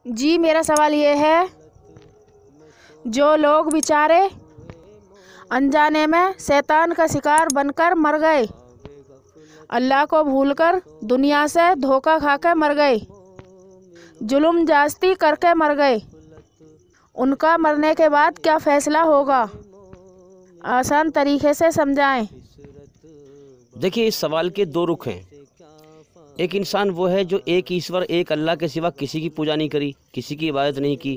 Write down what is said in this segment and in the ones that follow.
جی میرا سوال یہ ہے، جو لوگ بیچارے انجانے میں شیطان کا شکار بن کر مر گئے، اللہ کو بھول کر دنیا سے دھوکہ کھا کے مر گئے، ظلم زیادتی کر کے مر گئے، ان کا مرنے کے بعد کیا فیصلہ ہوگا؟ آسان طریقے سے سمجھائیں۔ دیکھیے، اس سوال کے دو رخ ہیں۔ ایک انسان وہ ہے جو ایک ایشور، ایک اللہ کے سوا کسی کی پوجا نہیں کری، کسی کی عبادت نہیں کی،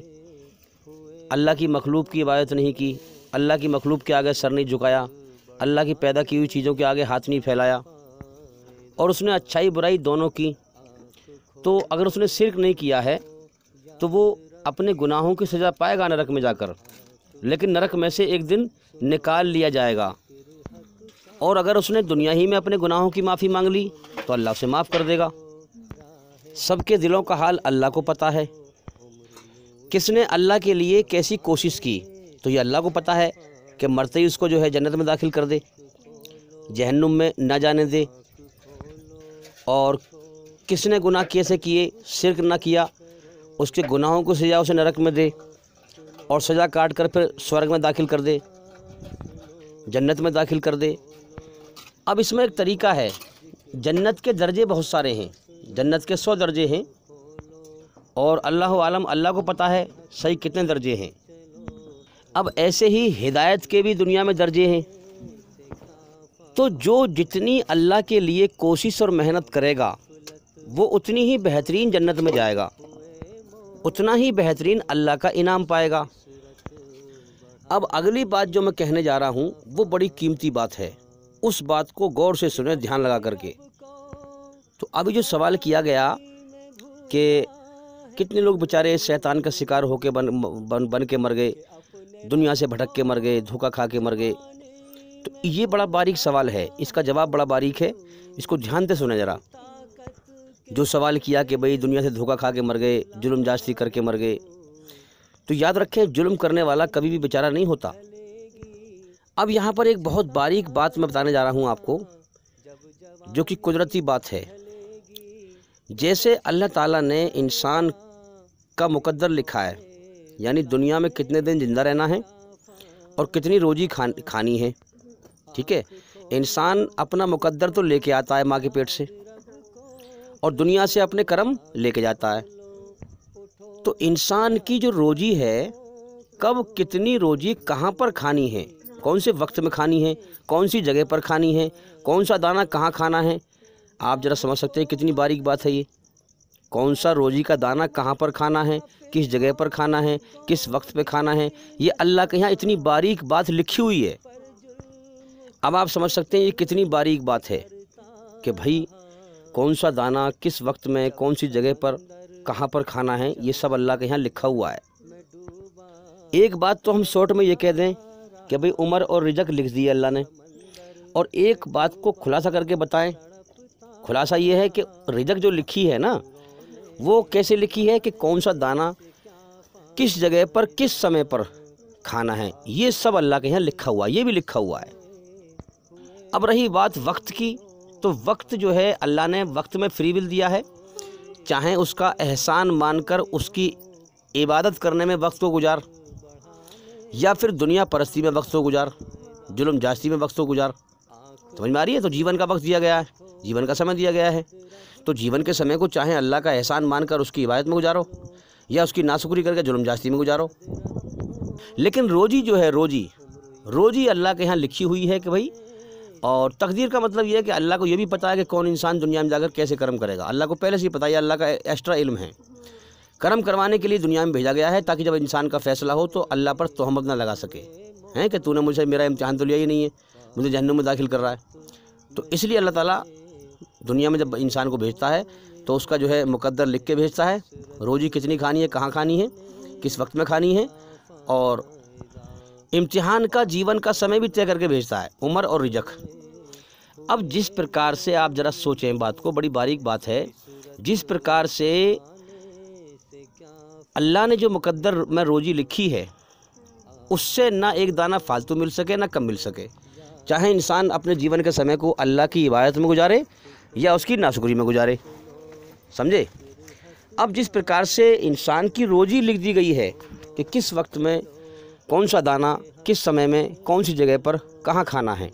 اللہ کی مخلوق کی عبادت نہیں کی، اللہ کی مخلوق کے آگے سر نہیں جھکایا، اللہ کی پیدا کی ہوئی چیزوں کے آگے ہاتھ نہیں پھیلایا، اور اس نے اچھائی برائی دونوں کی۔ تو اگر اس نے شرک نہیں کیا ہے تو وہ اپنے گناہوں کی سزا پائے گا نرک میں جا کر، لیکن نرک میں سے ایک دن نکال لیا جائے گا۔ اور اگر اس نے دنیا ہی میں اپنے گناہوں کی معافی مانگ لی تو اللہ اسے معاف کر دے گا۔ سب کے دلوں کا حال اللہ کو پتہ ہے۔ کس نے اللہ کے لیے کیسی کوشش کی تو یہ اللہ کو پتہ ہے کہ مرتے ہی اس کو جو ہے جنت میں داخل کر دے، جہنم میں نہ جانے دے۔ اور کس نے گناہ کیسے کیے، شرک نہ کیا، اس کے گناہوں کو سزا اسے نرک میں دے اور سزا کاٹ کر پھر سورگ میں داخل کر دے، جنت میں داخل کر دے۔ اب اس میں ایک طریقہ ہے۔ جنت کے درجے بہت سارے ہیں، جنت کے 100 درجے ہیں، اور اللہ عالم، اللہ کو پتہ ہے صحیح کتنے درجے ہیں۔ اب ایسے ہی ہدایت کے بھی دنیا میں درجے ہیں۔ تو جو جتنی اللہ کے لیے کوشش اور محنت کرے گا وہ اتنی ہی بہترین جنت میں جائے گا، اتنا ہی بہترین اللہ کا انعام پائے گا۔ اب اگلی بات جو میں کہنے جا رہا ہوں وہ بڑی قیمتی بات ہے، اس بات کو غور سے سنیں، دھیان لگا کر کے۔ تو ابھی جو سوال کیا گیا کہ کتنے لوگ بیچارے شیطان کا شکار ہو کے بن کے مر گئے، دنیا سے بھٹک کے مر گئے، دھوکہ کھا کے مر گئے، تو یہ بڑا باریک سوال ہے، اس کا جواب بڑا باریک ہے، اس کو دھیان سے سنیں ذرا۔ جو سوال کیا کہ بھئی دنیا سے دھوکہ کھا کے مر گئے، ظلم زیادتی کر کے مر گئے، تو یاد رکھیں ظلم کرنے والا کبھی بھی بیچارہ نہیں ہوتا۔ اب یہاں پر ایک بہت باریک بات میں بتانے جا رہا ہوں آپ کو، جو کہ قدرتی بات ہے۔ جیسے اللہ تعالیٰ نے انسان کا مقدر لکھا ہے، یعنی دنیا میں کتنے دن زندہ رہنا ہے اور کتنی روزی کھانی ہے، ٹھیک ہے؟ انسان اپنا مقدر تو لے کے آتا ہے ماں کے پیٹ سے، اور دنیا سے اپنے کرم لے کے جاتا ہے۔ تو انسان کی جو روزی ہے، کب کتنی روزی کہاں پر کھانی ہے، کون سے وقت میں کھانی ہے، کون سی جگہ پر کھانی ہے، کون سا دانہ کہاں کھانا ہے، آپ ذرا سمجھ سکتے ہیں کتنی باریک بات ہے یہ۔ کون سا روزی کا دانہ کہاں پر کھانا ہے، کس جگہ پر کھانا ہے، کس وقت پہ کھانا ہے، یہ اللہ کے یہاں اتنی باریک بات لکھی ہوئی ہے۔ اب آپ سمجھ سکتے ہیں یہ کتنی باریک بات ہے کہ بھائی کون سا دانہ کس وقت میں کون سی جگہ پر کہاں پر کھانا ہے، یہ سب اللہ کے یہاں لکھا ہوا ہے۔ ایک بات تو ہم شارٹ میں یہ کہہ دیں کہ بھئی عمر اور رزق لکھ دی اللہ نے، اور ایک بات کو خلاصہ کر کے بتائیں۔ خلاصہ یہ ہے کہ رزق جو لکھی ہے نا، وہ کیسے لکھی ہے کہ کون سا دانہ کس جگہ پر کس سمے پر کھانا ہے، یہ سب اللہ کے یہاں لکھا ہوا ہے، یہ بھی لکھا ہوا ہے۔ اب رہی بات وقت کی، تو وقت جو ہے اللہ نے وقت میں فری ول دیا ہے، چاہیں اس کا احسان مان کر اس کی عبادت کرنے میں وقت کو گزار، یا پھر دنیا پرستی میں وقت کو گزار، ظلم زیادتی میں وقت کو گزار۔ سمجھ میں آ رہی ہے؟ تو جیون کا وقت دیا گیا ہے، جیون کا سمے دیا گیا ہے، تو جیون کے سمے کو چاہیں اللہ کا احسان مان کر اس کی عبادت میں گزارو، یا اس کی ناشکری کر کے ظلم زیادتی میں گزارو۔ لیکن روزی جو ہے، روزی اللہ کے یہاں لکھی ہوئی ہے کہ بھائی، اور تقدیر کا مطلب یہ ہے کہ اللہ کو یہ بھی پتہ ہے کہ کون انسان دنیا میں جا کر کیسے کرم کرے گا، اللہ کو پہلے سے ہی پتہ ہے، اللہ کا ایکسٹرا علم ہے۔ کرم کروانے کے لیے دنیا میں بھیجا گیا ہے تاکہ جب انسان کا فیصلہ ہو تو اللہ پر تہمت نہ لگا سکے ہیں کہ تو نے مجھے میرا امتحان تو لیا ہی نہیں ہے، مجھے جہنم میں داخل کر رہا ہے۔ تو اس لیے اللہ تعالیٰ دنیا میں جب انسان کو بھیجتا ہے تو اس کا جو ہے مقدر لکھ کے بھیجتا ہے، روزی کتنی کھانی ہے، کہاں کھانی ہے، کس وقت میں کھانی ہے، اور امتحان کا جیون کا سمے بھی طے کر کے بھیجتا ہے، عمر اور رزق۔ اب جس پرکار سے آپ ذرا سوچیں بات کو، بڑی باریک بات ہے، جس پرکار سے اللہ نے جو مقدر میں روزی لکھی ہے، اس سے نہ ایک دانہ فالتو مل سکے نہ کم مل سکے، چاہے انسان اپنے جیون کے سمے کو اللہ کی عبادت میں گزارے یا اس کی ناشکری میں گزارے، سمجھے؟ اب جس پرکار سے انسان کی روزی لکھ دی گئی ہے کہ کس وقت میں کون سا دانہ کس سمے میں کون سی جگہ پر کہاں کھانا ہے،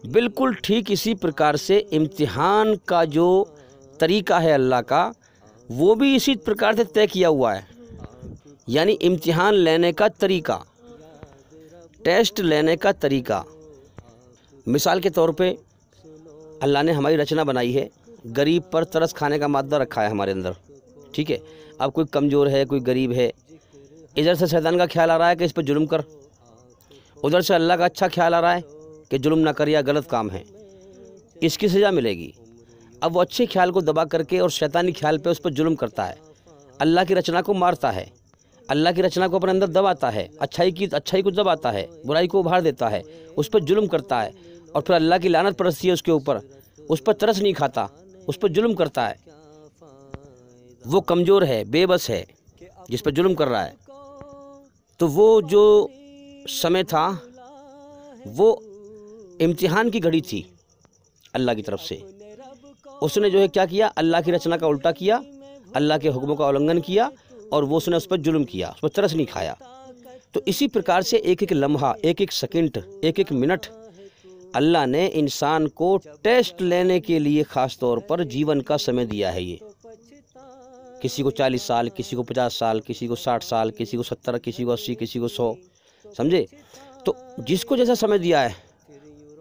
بالکل ٹھیک اسی پرکار سے امتحان کا جو طریقہ ہے اللہ کا، وہ بھی اسی پرکار سے طے کیا ہوا ہے۔ یعنی امتحان لینے کا طریقہ، ٹیسٹ لینے کا طریقہ۔ مثال کے طور پہ اللہ نے ہماری رچنا بنائی ہے، غریب پر ترس کھانے کا مادہ رکھا ہے ہمارے اندر، ٹھیک ہے۔ اب کوئی کمزور ہے، کوئی غریب ہے، ادھر سے شیطان کا خیال آ رہا ہے کہ اس پہ ظلم کر، ادھر سے اللہ کا اچھا خیال آ رہا ہے کہ ظلم نہ کر یا غلط کام ہے، اس کی سزا ملے گی۔ اب وہ اچھے خیال کو دبا کر کے اور شیطانی خیال پہ اس پر ظلم کرتا ہے، اللہ کی رچنا کو مارتا ہے، اللہ کی رچنا کو اپنے اندر دباتا ہے، اچھائی کو دباتا ہے، برائی کو ابھار دیتا ہے، اس پر ظلم کرتا ہے، اور پھر اللہ کی لعنت پرستی ہے اس کے اوپر، اس پر ترس نہیں کھاتا، اس پر ظلم کرتا ہے۔ وہ کمزور ہے، بے بس ہے، جس پر ظلم کر رہا ہے، تو وہ جو سمے تھا وہ امتحان کی گھڑی تھی اللہ کی طرف سے۔ اس نے جو ہے کیا کیا، اللہ کی رچنا کا الٹا کیا، اللہ کے حکموں کا النگھن کیا، اور وہ اس نے اس پر ظلم کیا، اس پر ترس نہیں کھایا۔ تو اسی پرکار سے ایک ایک لمحہ، ایک ایک سیکنڈ، ایک ایک منٹ اللہ نے انسان کو ٹیسٹ لینے کے لیے خاص طور پر جیون کا سمے دیا ہے۔ یہ کسی کو 40 سال، کسی کو 50 سال، کسی کو 60 سال، کسی کو 70، کسی کو 80، کسی کو 100، سمجھے؟ تو جس کو جیسا سمے دیا ہے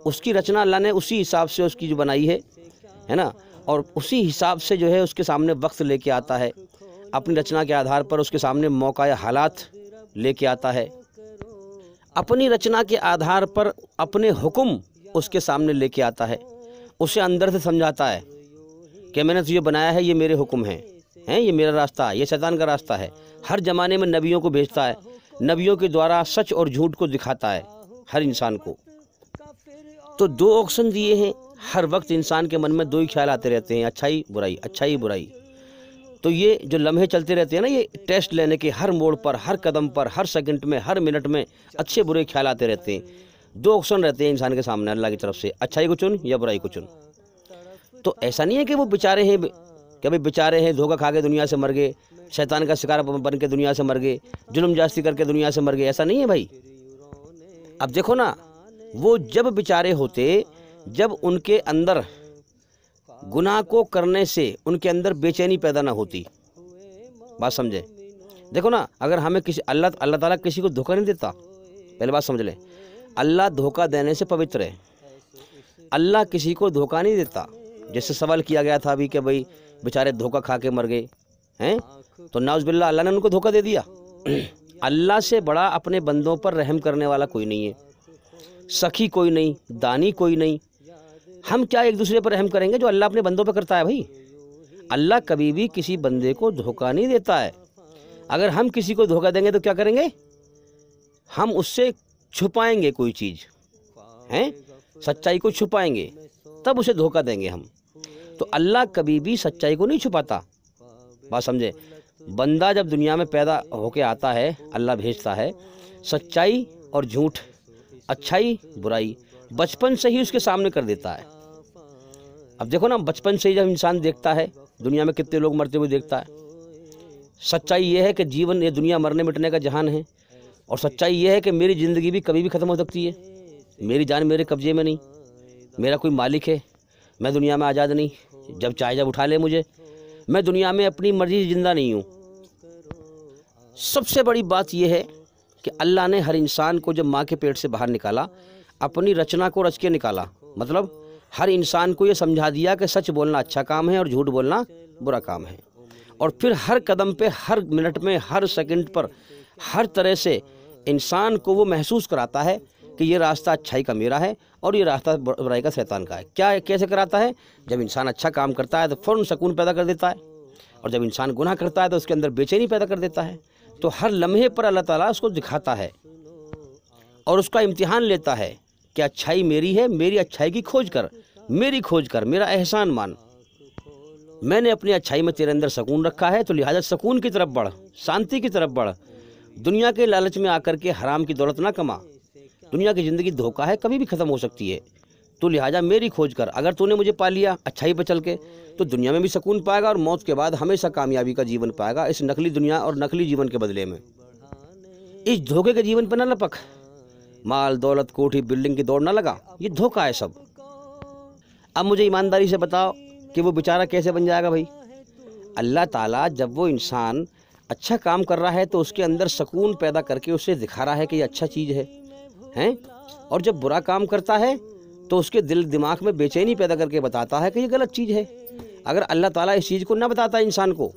اس کی رچنا اللہ نے اسی حساب سے اس کی جو بنائی ہے نا، اور اسی حساب سے جو ہے اس کے سامنے وقت لے کے آتا ہے، اپنی رچنا کے آدھار پر اس کے سامنے موقع یا حالات لے کے آتا ہے، اپنی رچنا کے آدھار پر اپنے حکم اس کے سامنے لے کے آتا ہے، اسے اندر سے سمجھاتا ہے کہ میں نے تجھے بنایا ہے، یہ میرے حکم ہیں، یہ میرا راستہ ہے، یہ شیطان کا راستہ ہے۔ ہر زمانے میں نبیوں کو بھیجتا ہے، نبیوں کے دوارا سچ اور جھوٹ کو دکھاتا ہے ہر انسان کو۔ تو دو آپشن دیے ہیں، ہر وقت انسان کے من میں دو ہی خیال آتے رہتے ہیں، اچھائی برائی، اچھائی برائی۔ تو یہ جو لمحے چلتے رہتے ہیں نا، یہ ٹیسٹ لینے کے ہر موڑ پر، ہر قدم پر، ہر سیکنڈ میں، ہر منٹ میں اچھے برے خیال آتے رہتے ہیں۔ دو آپشن رہتے ہیں انسان کے سامنے اللہ کی طرف سے، اچھائی کو چن یا برائی کو چن۔ تو ایسا نہیں ہے کہ وہ بیچارے ہیں، کہ بھائی بیچارے ہیں، دھوکہ کھا کے دنیا سے مر گئے، شیطان کا شکار بن کے دنیا سے مر گئے، ظلم جاستی کر کے دنیا سے مر گئے، ایسا نہیں ہے بھائی۔ اب دیکھو نا، وہ جب بیچارے ہوتے جب ان کے اندر گناہ کو کرنے سے ان کے اندر بے چینی پیدا نہ ہوتی، بات سمجھے؟ دیکھو نا، اگر ہمیں اللہ تعالیٰ کسی کو دھوکہ نہیں دیتا، پہلے بات سمجھ لیں، اللہ دھوکہ دینے سے پوتر ہے، اللہ کسی کو دھوکہ نہیں دیتا۔ جیسے سوال کیا گیا تھا ابھی کہ بھائی بیچارے دھوکہ کھا کے مر گئے ہیں، تو نعوذ باللہ اللہ نے ان کو دھوکہ دے دیا۔ اللہ سے بڑا اپنے بندوں پر رحم کرنے والا کوئی نہیں ہے، سخی کوئی نہیں، دانی کوئی نہیں۔ ہم کیا ایک دوسرے پر رحم کریں گے جو اللہ اپنے بندوں پہ کرتا ہے؟ بھائی اللہ کبھی بھی کسی بندے کو دھوکہ نہیں دیتا ہے۔ اگر ہم کسی کو دھوکہ دیں گے تو کیا کریں گے؟ ہم اس سے چھپائیں گے کوئی چیز، سچائی کو چھپائیں گے، تب اسے دھوکہ دیں گے ہم۔ تو اللہ کبھی بھی سچائی کو نہیں چھپاتا، بات سمجھے؟ بندہ جب دنیا میں پیدا ہو کے آتا ہے، اللہ بھیجتا ہے، سچائی اور جھوٹ، اچھائی برائی بچپن سے ہی اس کے سامنے کر دیتا ہے۔ اب دیکھو نا، بچپن سے ہی جب انسان دیکھتا ہے، دنیا میں کتنے لوگ مرتے ہوئے دیکھتا ہے۔ سچائی یہ ہے کہ جیون، یہ دنیا مرنے مٹنے کا جہان ہے، اور سچائی یہ ہے کہ میری زندگی بھی کبھی بھی ختم ہو سکتی ہے، میری جان میرے قبضے میں نہیں، میرا کوئی مالک ہے، میں دنیا میں آزاد نہیں، جب چاہے جب اٹھا لے مجھے، میں دنیا میں اپنی مرضی سے زندہ نہیں ہوں۔ سب سے بڑی بات یہ ہے کہ اللہ نے ہر انسان کو جب ماں کے پیٹ سے باہر نکالا، اپنی رچنا کو رچ کے نکالا، مطلب ہر انسان کو یہ سمجھا دیا کہ سچ بولنا اچھا کام ہے اور جھوٹ بولنا برا کام ہے، اور پھر ہر قدم پہ، ہر منٹ میں، ہر سیکنڈ پر، ہر طرح سے انسان کو وہ محسوس کراتا ہے کہ یہ راستہ اچھائی کا میرا ہے اور یہ راستہ برائی کا شیطان کا ہے۔ کیسے کراتا ہے؟ جب انسان اچھا کام کرتا ہے تو فوراً سکون پیدا کر دیتا ہے، اور جب انسان گناہ کرتا ہے تو اس کے اندر بے چینی پیدا کر دیتا ہے۔ تو ہر لمحے پر اللہ تعالیٰ اس کو دکھاتا ہے اور اس کا امتحان لیتا ہے کہ اچھائی میری ہے، میری اچھائی کی کھوج کر، میری کھوج کر، میرا احسان مان، میں نے اپنی اچھائی میں تیرے اندر سکون رکھا ہے، تو لہٰذا سکون کی طرف بڑھ، شانتی کی طرف بڑھ، دنیا کے لالچ میں آ کر کے حرام کی دولت نہ کما۔ دنیا کی زندگی دھوکہ ہے، کبھی بھی ختم ہو سکتی ہے، تو لہٰذا میری کھوج کر، اگر تو نے مجھے پا لیا اچھائی پہ چل کے تو دنیا میں بھی سکون پائے گا اور موت کے بعد ہمیشہ کامیابی کا جیون پائے گا اس نقلی دنیا اور نقلی جیون کے بدلے میں۔ اس دھوکے کے جیون پہ نہ لپک، مال دولت کوٹھی بلڈنگ کی دوڑ نہ لگا، یہ دھوکہ ہے سب۔ اب مجھے ایمانداری سے بتاؤ کہ وہ بیچارہ کیسے بن جائے گا بھائی؟ اللہ تعالیٰ جب وہ انسان اچھا کام کر رہا ہے تو اس کے اندر سکون پیدا کر کے اسے دکھا رہا ہے کہ یہ اچھا چیز ہے، اور جب برا کام کرتا ہے تو اس کے دل دماغ میں بے چینی پیدا کر کے بتاتا ہے کہ یہ غلط چیز ہے۔ اگر اللہ تعالیٰ اس چیز کو نہ بتاتا انسان کو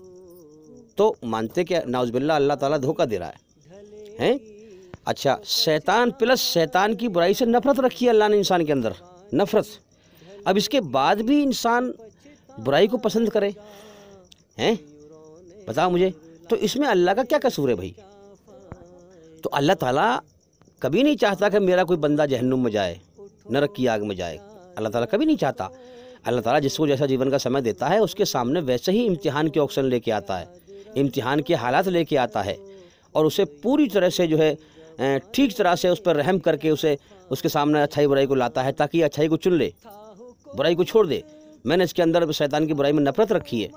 تو مانتے کہ نعوذ باللہ اللہ تعالیٰ دھوکہ دے رہا ہے۔ اچھا، شیطان پلس شیطان کی برائی سے نفرت رکھی ہے اللہ نے انسان کے اندر، نفرت۔ اب اس کے بعد بھی انسان برائی کو پسند کرے، بتاؤ مجھے، تو اس میں اللہ کا کیا قصور ہے بھائی؟ تو اللہ تعالیٰ کبھی نہیں چاہتا کہ میرا کوئی بندہ جہنم میں جائے، نرک کی آگ میں جائے، اللہ تعالیٰ کبھی نہیں چاہتا۔ اللہ تعالیٰ جس کو جیسا جیون کا سمے دیتا ہے اس کے سامنے ویسے ہی امتحان کے آپشن لے کے آتا ہے، امتحان کے حالات لے کے آتا ہے، اور اسے پوری طرح سے جو ہے ٹھیک طرح سے اس پر رحم کر کے اسے اس کے سامنے اچھائی برائی کو لاتا ہے تاکہ اچھائی کو چن لے، برائی کو چھوڑ دے۔ میں نے اس کے اندر شیطان کی برائی میں نفرت رکھی ہے،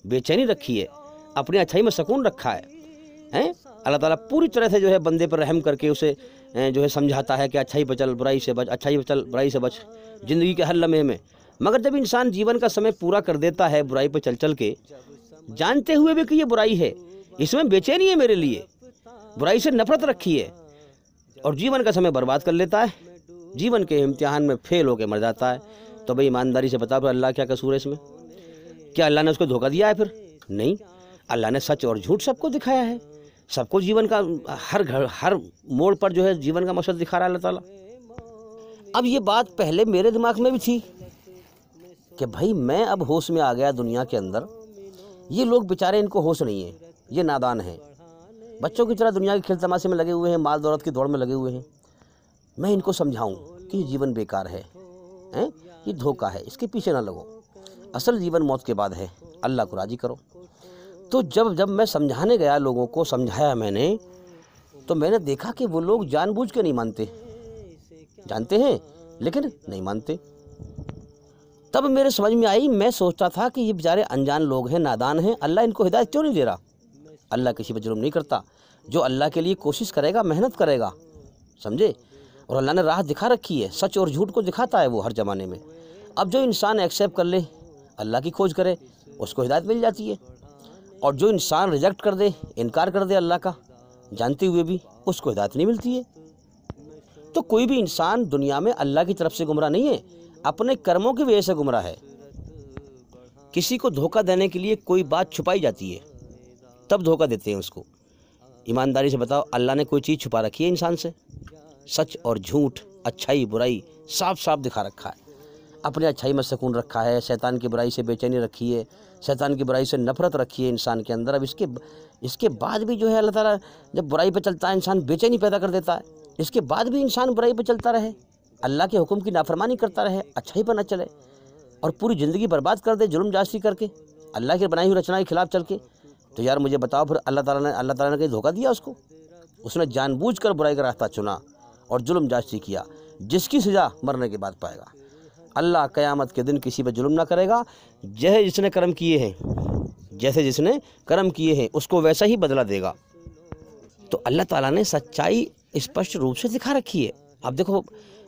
بے چینی رکھی ہے، اپنی اچھائی میں سکون رکھا ہے۔ اللہ تعالیٰ پوری طرح سے جو ہے بندے پر رحم کر کے اسے جو ہے سمجھاتا ہے کہ اچھائی پہ چل برائی سے بچ، اچھائی پہ چل برائی سے بچ، زندگی کے ہر لمحے میں۔ مگر جب انسان جیون کا سمے پورا کر دیتا ہے برائی پہ چل چل کے، جانتے ہوئے بھی کہ یہ برائی ہے، اس میں بے چینی ہے میرے لیے، برائی سے نفرت رکھی ہے، اور جیون کا سمے برباد کر لیتا ہے، جیون کے امتحان میں فیل ہو کے مر جاتا ہے، تو بھائی ایمانداری سے بتا پھر اللہ کیا قصور ہے اس میں؟ کیا اللہ نے اس کو دھوکہ دیا ہے؟ پھر نہیں، اللہ نے سچ اور جھوٹ سب کو دکھایا ہے، سب کو جیون کا ہر موڑ پر جو ہے جیون کا مقصد دکھا رہا ہے اللہ تعالیٰ۔ اب یہ بات پہلے میرے دماغ میں بھی تھی کہ بھائی میں اب ہوش میں آ گیا دنیا کے اندر، یہ لوگ بیچارے ان کو ہوش نہیں ہے، یہ نادان ہیں، بچوں کی طرح دنیا کے کھیل تماشے میں لگے ہوئے ہیں، مال دولت کی دوڑ میں لگے ہوئے ہیں۔ میں ان کو سمجھاؤں کہ یہ جیون بیکار ہے، یہ دھوکہ ہے، اس کے پیچھے نہ لگو، اصل جیون موت کے بعد ہے، اللہ کو راضی کرو۔ تو جب میں سمجھانے گیا لوگوں کو، سمجھایا میں نے، تو میں نے دیکھا کہ وہ لوگ جان بوجھ کے نہیں مانتے، جانتے ہیں لیکن نہیں مانتے۔ تب میرے سمجھ میں آئی، میں سوچتا تھا کہ یہ بیچارے انجان لوگ ہیں، نادان ہیں، اللہ ان کو ہدایت کیوں نہیں دے رہا؟ اللہ کسی پہ ظلم نہیں کرتا، جو اللہ کے لیے کوشش کرے گا، محنت کرے گا، سمجھے؟ اور اللہ نے راہ دکھا رکھی ہے، سچ اور جھوٹ کو دکھاتا ہے وہ ہر زمانے میں۔ اب جو انسان ایکسیپٹ کر لے، اللہ کی کھوج کرے، اس کو ہدایت مل جاتی ہے، اور جو انسان ریجیکٹ کر دے، انکار کر دے اللہ کا جانتے ہوئے بھی، اس کو ہدایت نہیں ملتی ہے۔ تو کوئی بھی انسان دنیا میں اللہ کی طرف سے گمراہ نہیں ہے، اپنے کرموں کی وجہ سے گمراہ ہے۔ کسی کو دھوکہ دینے کے لیے کوئی بات چھپائی جاتی ہے، تب دھوکہ دیتے ہیں اس کو۔ ایمانداری سے بتاؤ، اللہ نے کوئی چیز چھپا رکھی ہے انسان سے؟ سچ اور جھوٹ، اچھائی برائی صاف صاف دکھا رکھا ہے، اپنے اچھائی میں سکون رکھا ہے، شیطان کی برائی سے بے چینی رکھی ہے، شیطان کی برائی سے نفرت رکھی ہے انسان کے اندر۔ اب اس کے بعد بھی جو ہے اللہ تعالیٰ جب برائی پہ چلتا ہے انسان بے چینی پیدا کر دیتا ہے، اس کے بعد بھی انسان برائی پہ چلتا رہے، اللہ کے حکم کی نافرمانی کرتا رہے، اچھائی پر نہ چلے، اور پوری زندگی برباد کر دے ظلم جاستی کر کے، اللہ کی بنائی ہوئی رچنا کے خلاف چل کے، تو یار مجھے بتاؤ پھر اللہ تعالیٰ نے کہیں دھوکہ دیا اس کو؟ اس نے جان بوجھ کر برائی کا راستہ چنا اور ظلم جاستی کیا، جس کی سزا مرنے کے بعد پائے گا۔ اللہ قیامت کے دن کسی پہ ظلم نہ کرے گا، جیسے جس نے کرم کیے ہیں، جیسے جس نے کرم کیے ہیں اس کو ویسا ہی بدلہ دے گا۔ تو اللہ تعالیٰ نے سچائی اسپشٹ روپ سے دکھا رکھی ہے۔ اب دیکھو،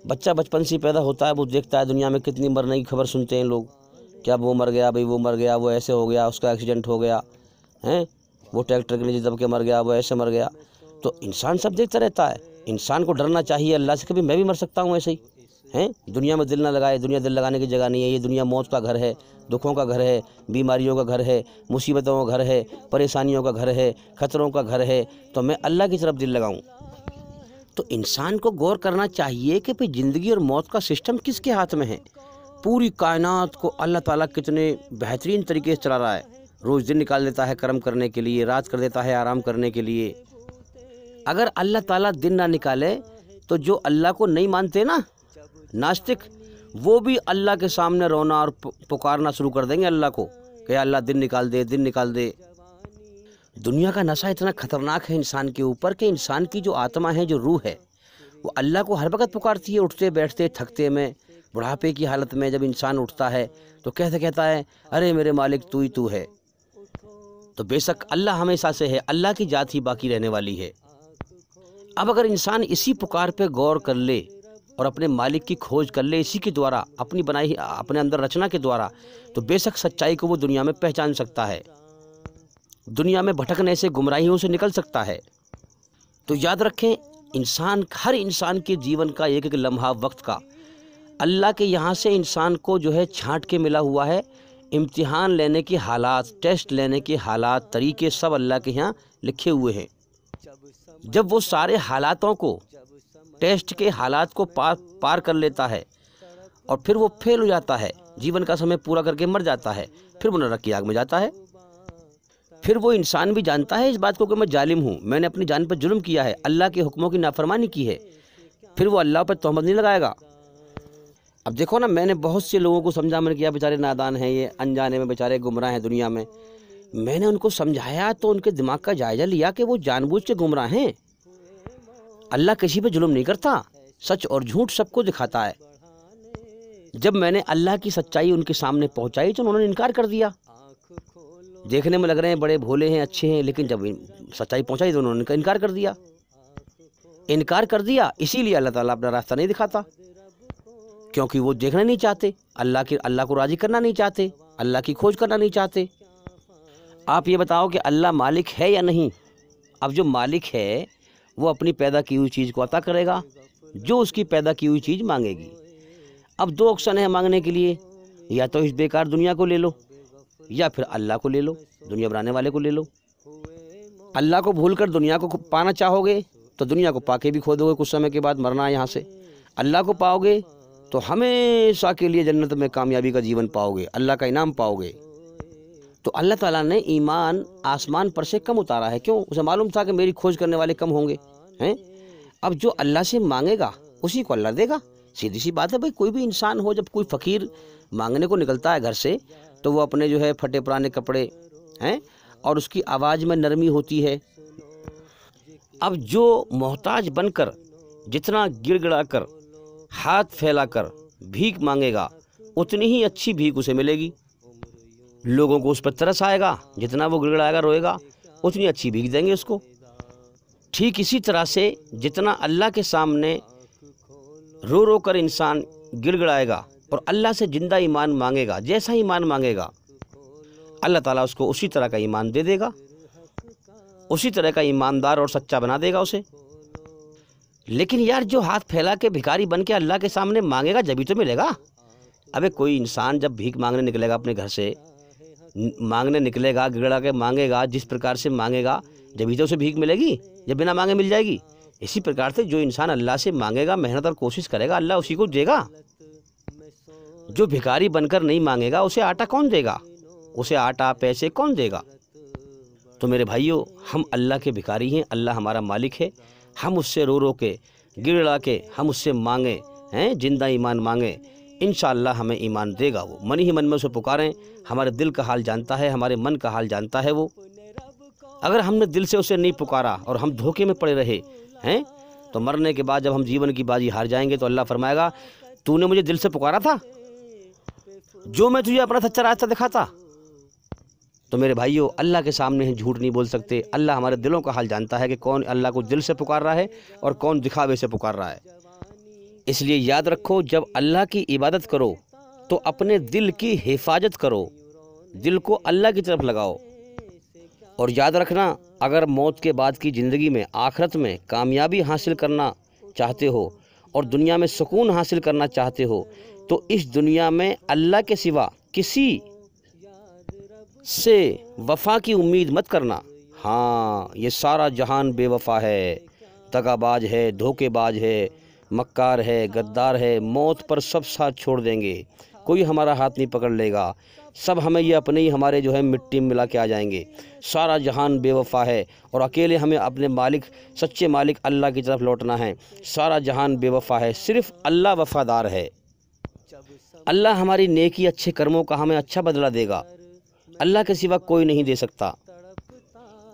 بچہ بچپن سے پیدا ہوتا ہے، وہ دیکھتا ہے دنیا میں کتنی مرنے کی خبر سنتے ہیں لوگ، کیا وہ مر گیا بھائی، وہ مر گیا، وہ ایسے ہو گیا، اس کا ایکسیڈنٹ ہو گیا، وہ ٹریکٹر کے نیچے دب کے مر گیا، وہ ایسے مر گیا۔ تو انسان سب دیکھتا رہتا ہے۔ انسان کو ڈرنا چاہیے اللہ سے، کبھی میں بھی مر سکتا ہوں ایسے ہی، دنیا میں دل نہ لگائے، دنیا دل لگانے کی جگہ نہیں ہے، یہ دنیا موت کا گھر ہے، دکھوں کا گھر ہے، بیماریوں کا گھر ہے، مصیبتوں کا گھر ہے، پریشانیوں کا گھر ہے، خطروں کا گھر ہے، تو میں اللہ کی طرف دل لگاؤں۔ تو انسان کو غور کرنا چاہیے کہ پھر زندگی اور موت کا سسٹم کس کے ہاتھ میں ہے۔ پوری کائنات کو اللہ تعالیٰ کتنے بہترین طریقے سے چلا رہا ہے، روز دن نکال دیتا ہے کرم کرنے کے لیے، رات کر دیتا ہے آرام کرنے کے لیے۔ اگر اللہ تعالیٰ دن نہ نکالے تو جو اللہ کو نہیں مانتے نا، ناستک، وہ بھی اللہ کے سامنے رونا اور پکارنا شروع کر دیں گے اللہ کو کہ اللہ دن نکال دے، دن نکال دے۔ دنیا کا نشہ اتنا خطرناک ہے انسان کے اوپر کہ انسان کی جو آتما ہے، جو روح ہے، وہ اللہ کو ہر وقت پکارتی ہے، اٹھتے بیٹھتے تھکتے میں، بڑھاپے کی حالت میں جب انسان اٹھتا ہے تو کہتا ہے ارے میرے مالک تو ہی تو ہے۔ تو بے شک اللہ ہمیشہ سے ہے، اللہ کی ذات ہی باقی رہنے والی ہے۔ اب اگر انسان اسی پکار پہ غور کر لے اور اپنے مالک کی کھوج کر لے اسی کے دوارا، اپنی بنائی اپنے اندر رچنا کے دوارا، تو بے شک سچائی کو وہ دنیا میں پہچان سکتا ہے، دنیا میں بھٹکنے سے، گمراہیوں سے نکل سکتا ہے۔ تو یاد رکھیں، ہر انسان کے جیون کا ایک ایک لمحہ وقت کا اللہ کے یہاں سے انسان کو جو ہے چھانٹ کے ملا ہوا ہے۔ امتحان لینے کے حالات، ٹیسٹ لینے کے حالات، طریقے سب اللہ کے یہاں لکھے ہوئے ہیں۔ جب وہ سارے حالاتوں کو، ٹیسٹ کے حالات کو پار کر لیتا ہے اور پھر وہ فیل ہو جاتا ہے، جیون کا سمے پورا کر کے مر جاتا ہے، پھر وہ نرک کی آگ میں جاتا ہے۔ پھر وہ انسان بھی جانتا ہے اس بات کو کہ میں ظالم ہوں، میں نے اپنی جان پر ظلم کیا ہے، اللہ کے حکموں کی نافرمانی کی ہے، پھر وہ اللہ پر تہمت نہیں لگائے گا۔ اب دیکھو نا، میں نے بہت سے لوگوں کو سمجھا، میں نے کیا بیچارے نادان ہیں، یہ انجانے میں بیچارے گمراہ ہیں دنیا میں۔ میں نے ان کو سمجھایا تو ان کے دماغ کا جائزہ لیا کہ وہ جان بوجھ کے گمراہ ہیں۔ اللہ کسی پہ ظلم نہیں کرتا، سچ اور جھوٹ سب کو دکھاتا ہے۔ جب میں نے اللہ کی سچائی ان کے سامنے پہنچائی تو انہوں نے انکار کر دیا۔ دیکھنے میں لگ رہے ہیں بڑے بھولے ہیں، اچھے ہیں، لیکن جب سچائی پہنچائی تو انہوں نے انکار کر دیا۔ انکار کر دیا، اسی لیے اللہ تعالیٰ اپنا راستہ نہیں دکھاتا، کیونکہ وہ دیکھنا نہیں چاہتے، اللہ کو راضی کرنا نہیں چاہتے، اللہ کی کھوج کرنا نہیں چاہتے۔ آپ یہ بتاؤ کہ اللہ مالک ہے یا نہیں؟ اب جو مالک ہے وہ اپنی پیدا کی ہوئی چیز کو عطا کرے گا، جو اس کی پیدا کی ہوئی چیز مانگے گی۔ اب دو آپشن ہے مانگنے کے لیے، یا تو اس بیکار دنیا کو لے لو یا پھر اللہ کو لے لو، دنیا بنانے والے کو لے لو۔ اللہ کو بھول کر دنیا کو پانا چاہو گے تو دنیا کو پا کے بھی کھو دو گے، کچھ سمے کے بعد مرنا ہے یہاں سے۔ اللہ کو پاؤ گے تو ہمیشہ کے لیے جنت میں کامیابی کا جیون پاؤ گے، اللہ کا انعام پاؤ گے۔ تو اللہ تعالیٰ نے ایمان آسمان پر سے کم اتارا ہے، کیوں؟ اسے معلوم تھا کہ میری کھوج کرنے والے کم ہوں گے ہیں۔ اب جو اللہ سے مانگے گا اسی کو اللہ دے گا، سیدھی سی بات ہے بھائی۔ کوئی بھی انسان ہو، جب کوئی فقیر مانگنے کو نکلتا ہے گھر سے تو وہ اپنے جو ہے پھٹے پرانے کپڑے ہیں اور اس کی آواز میں نرمی ہوتی ہے۔ اب جو محتاج بن کر جتنا گڑ گڑا کر ہاتھ پھیلا کر بھیک مانگے گا اتنی ہی اچھی بھیک اسے ملے گی، لوگوں کو اس پر ترس آئے گا، جتنا وہ گڑگڑائے گا روئے گا اتنی اچھی بھیک دیں گے اس کو۔ ٹھیک اسی طرح سے جتنا اللہ کے سامنے رو رو کر انسان گڑ گڑائے گا اور اللہ سے زندہ ایمان مانگے گا، جیسا ایمان مانگے گا اللہ تعالیٰ اس کو اسی طرح کا ایمان دے دے گا، اسی طرح کا ایماندار اور سچا بنا دے گا اسے۔ لیکن یار جو ہاتھ پھیلا کے بھکاری بن کے اللہ کے سامنے مانگے گا جبھی تو ملے گا۔ ابے کوئی انسان جب بھیک مانگنے نکلے گا، اپنے گھر سے مانگنے نکلے گا، گڑگڑا کے مانگے گا، جس پرکار سے مانگے گا جبھی تو اسے بھیک ملے گی، جب بنا مانگے مل جائے گی۔ اسی پرکار سے جو انسان اللہ سے مانگے گا، محنت اور کوشش کرے گا، اللہ اسی کو دے گا۔ جو بھکاری بن کر نہیں مانگے گا اسے آٹا کون دے گا؟ اسے آٹا پیسے کون دے گا؟ تو میرے بھائیوں، ہم اللہ کے بھکاری ہیں، اللہ ہمارا مالک ہے۔ ہم اس سے رو رو کے گڑگڑا کے ہم اس سے مانگیں ہیں، زندہ ایمان مانگیں، انشاءاللہ ہمیں ایمان دے گا۔ وہ من ہی من میں اسے پکاریں، ہمارے دل کا حال جانتا ہے، ہمارے من کا حال جانتا ہے وہ۔ اگر ہم نے دل سے اسے نہیں پکارا اور ہم دھوکے میں پڑے رہے ہیں تو مرنے کے بعد جب ہم جیون کی بازی ہار جائیں گے تو اللہ فرمائے گا تو نے مجھے دل سے پکارا تھا جو میں تجھے اپنا سچا راستہ دکھاتا۔ تو میرے بھائیوں، اللہ کے سامنے جھوٹ نہیں بول سکتے۔ اللہ ہمارے دلوں کا حال جانتا ہے کہ کون اللہ کو دل سے پکار رہا ہے اور کون دکھاوے سے پکار رہا ہے۔ اس لیے یاد رکھو، جب اللہ کی عبادت کرو تو اپنے دل کی حفاظت کرو، دل کو اللہ کی طرف لگاؤ۔ اور یاد رکھنا، اگر موت کے بعد کی زندگی میں، آخرت میں کامیابی حاصل کرنا چاہتے ہو اور دنیا میں سکون حاصل کرنا چاہتے ہو تو اس دنیا میں اللہ کے سوا کسی سے وفا کی امید مت کرنا۔ ہاں، یہ سارا جہان بے وفا ہے، دغا باز ہے، دھوکے باز ہے، مکار ہے، غدار ہے۔ موت پر سب ساتھ چھوڑ دیں گے، کوئی ہمارا ہاتھ نہیں پکڑ لے گا، سب ہمیں یہ اپنے ہی ہمارے جو ہے مٹی میں ملا کے آ جائیں گے۔ سارا جہان بے وفا ہے اور اکیلے ہمیں اپنے مالک، سچے مالک اللہ کی طرف لوٹنا ہے۔ سارا جہان بے وفا ہے، صرف اللہ وفادار ہے۔ اللہ ہماری نیکی، اچھے کرموں کا ہمیں اچھا بدلہ دے گا، اللہ کے سوا کوئی نہیں دے سکتا۔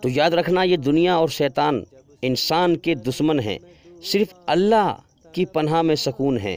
تو یاد رکھنا، یہ دنیا اور شیطان انسان کے دشمن ہیں، صرف اللہ کی پناہ میں سکون ہے۔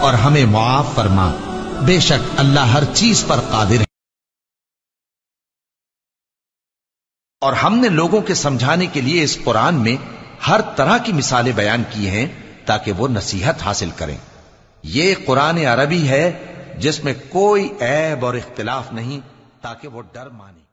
اور ہمیں معاف فرما، بے شک اللہ ہر چیز پر قادر ہے۔ اور ہم نے لوگوں کے سمجھانے کے لیے اس قرآن میں ہر طرح کی مثالیں بیان کی ہیں تاکہ وہ نصیحت حاصل کریں۔ یہ قرآن عربی ہے جس میں کوئی عیب اور اختلاف نہیں، تاکہ وہ ڈر مانے۔